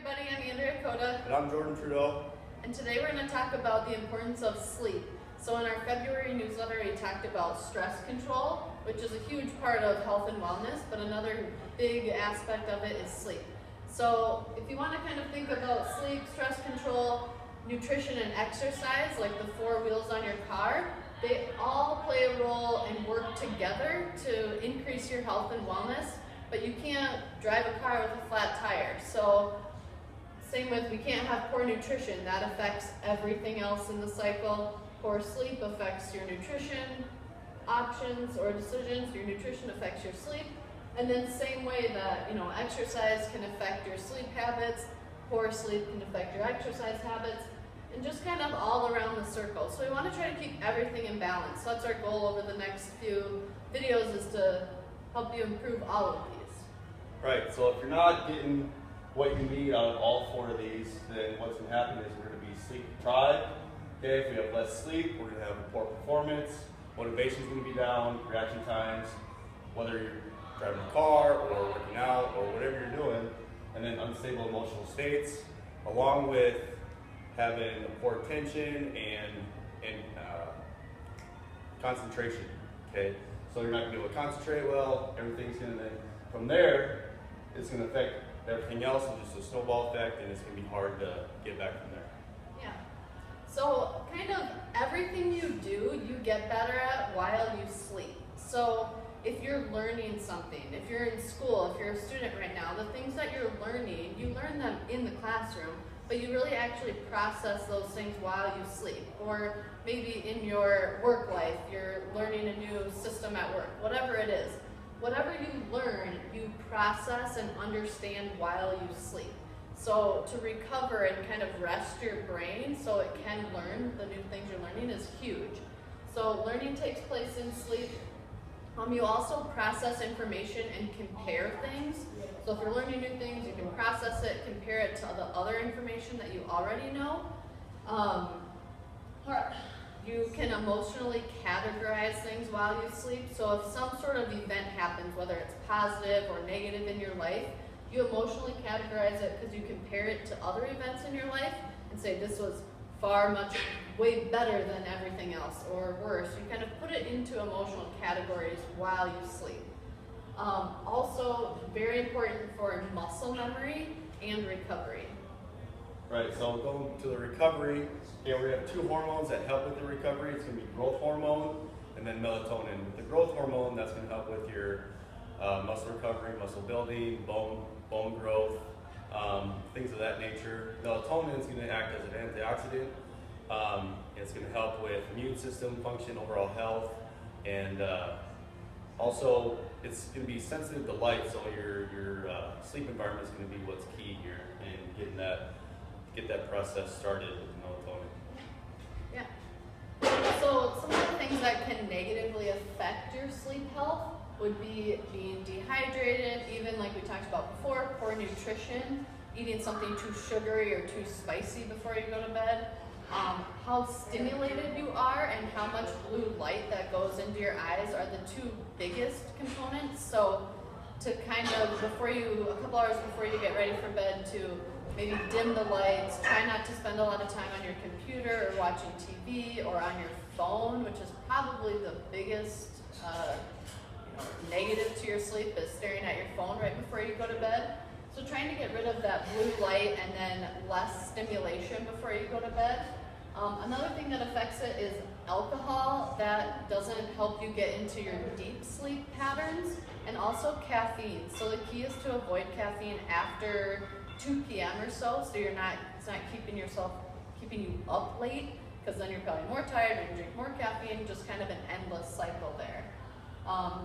everybody, I'm Andrea Cota. And I'm Jordan Trudeau. And today we're going to talk about the importance of sleep. So in our February newsletter, we talked about stress control, which is a huge part of health and wellness, but another big aspect of it is sleep. So if you want to kind of think about sleep, stress control, nutrition, and exercise, like the four wheels on your car, they all play a role and work together to increase your health and wellness. But you can't drive a car with a flat tire. So same with, we can't have poor nutrition. That affects everything else in the cycle. Poor sleep affects your nutrition options or decisions. Your nutrition affects your sleep. And then same way that, exercise can affect your sleep habits. Poor sleep can affect your exercise habits. And just kind of all around the circle. So we want to try to keep everything in balance. So that's our goal over the next few videos, is to help you improve all of these. Right, so if you're not getting what you need out of all four of these, then what's going to happen is we're going to be sleep deprived. Okay, if we have less sleep, we're going to have poor performance, motivation's going to be down, reaction times, whether you're driving a car or working out or whatever you're doing, and then unstable emotional states, along with having poor attention and concentration. Okay, so you're not going to be able to concentrate well. Everything's going to, from there, it's going to affect everything else, and just a snowball effect, and it's going to be hard to get back from there. Yeah. So kind of everything you do, you get better at while you sleep. So if you're learning something, if you're in school, if you're a student right now, the things that you're learning, you learn them in the classroom, but you really actually process those things while you sleep. Or maybe in your work life, you're learning a new system at work, whatever it is. Whatever you learn, you process and understand while you sleep. So to recover and kind of rest your brain so it can learn the new things you're learning is huge. So learning takes place in sleep. You also process information and compare things. So if you're learning new things, you can process it, compare it to the other information that you already know. You can emotionally categorize things while you sleep. So if some sort of event happens, whether it's positive or negative in your life, you emotionally categorize it because you compare it to other events in your life and say this was way better than everything else, or worse. You kind of put it into emotional categories while you sleep. Also, very important for muscle memory and recovery. Right, so going to the recovery, we have two hormones that help with the recovery. It's going to be growth hormone and then melatonin. With the growth hormone, that's going to help with your muscle recovery, muscle building, bone growth, things of that nature. Melatonin is going to act as an antioxidant. It's going to help with immune system function, overall health, and also it's going to be sensitive to light, so your sleep environment is going to be what's key here in getting get that process started with melatonin. Yeah. So some of the things that can negatively affect your sleep health would be being dehydrated, even like we talked about before, poor nutrition, eating something too sugary or too spicy before you go to bed, how stimulated you are and how much blue light that goes into your eyes are the two biggest components. So to kind of, a couple hours before you get ready for bed, to maybe dim the lights, try not to spend a lot of time on your computer or watching TV or on your phone, which is probably the biggest negative to your sleep, is staring at your phone right before you go to bed. So trying to get rid of that blue light and then less stimulation before you go to bed. Another thing that affects it is alcohol. That doesn't help you get into your deep sleep patterns, and also caffeine. So the key is to avoid caffeine after 2 p.m. or so it's not keeping you up late, because then you're probably more tired and you drink more caffeine, just kind of an endless cycle there.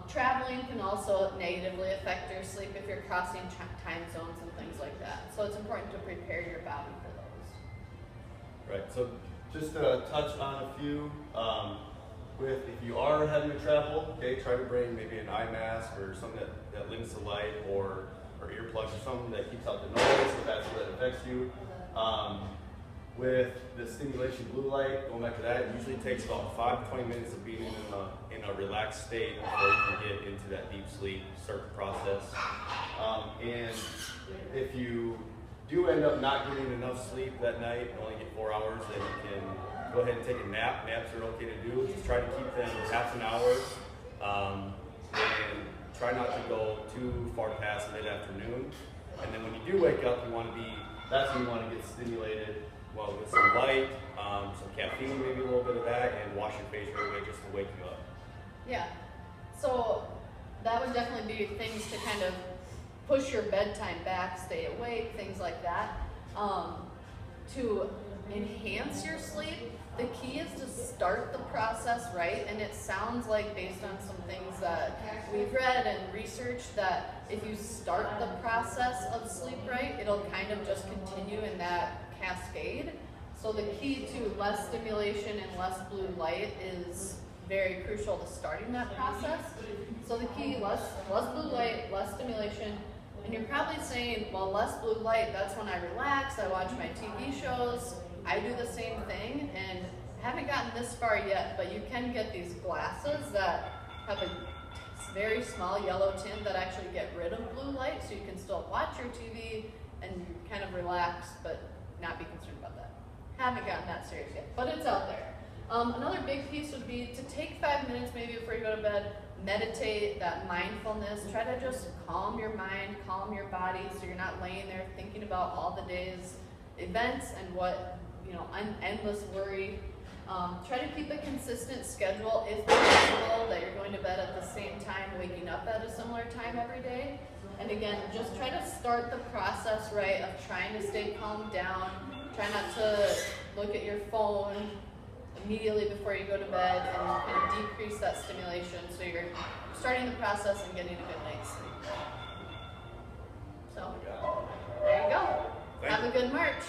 Traveling can also negatively affect your sleep if you're crossing time zones and things like that. So it's important to prepare your body for those. Right, so just to touch on a few, if you are having to travel, try to bring maybe an eye mask or something that limits the light, or earplugs or something that keeps out the noise, if that's what affects you. With the stimulation blue light, going back to that, it usually takes about 5 to 20 minutes of being in a relaxed state before you can get into that deep sleep, start the process. And if you do end up not getting enough sleep that night, and only get 4 hours, then you can go ahead and take a nap. Naps are okay to do. Just try to keep them half an hour, and try not to go too far past mid-afternoon. And then when you do wake up, that's when you want to get stimulated, well, with some light, some caffeine, maybe a little bit of that, and wash your face right away just to wake you up. Yeah. So that would definitely be things to kind of push your bedtime back, stay awake, things like that. To enhance your sleep, the key is to start the process right. And it sounds like, based on some things that we've read and researched, that if you start the process of sleep right, it'll kind of just continue in that cascade. So the key to less stimulation and less blue light is very crucial to starting that process. So the key, less blue light, less stimulation. And you're probably saying, well, less blue light, that's when I relax, I watch my TV shows, I do the same thing, and haven't gotten this far yet, but you can get these glasses that have a very small yellow tint that actually get rid of blue light, so you can still watch your TV and kind of relax, but not be concerned about that. Haven't gotten that serious yet, but it's out there. Another big piece would be to take 5 minutes maybe before you go to bed, meditate, that mindfulness. Try to just calm your mind, calm your body, so you're not laying there thinking about all the day's events and what, endless worry. Try to keep a consistent schedule if possible, that you're going to bed at the same time, waking up at a similar time every day. And again, just try to start the process right of trying to stay calmed down. Try not to look at your phone immediately before you go to bed, and kind of decrease that stimulation so you're starting the process and getting a good night's sleep. So, there you go. Have a good March.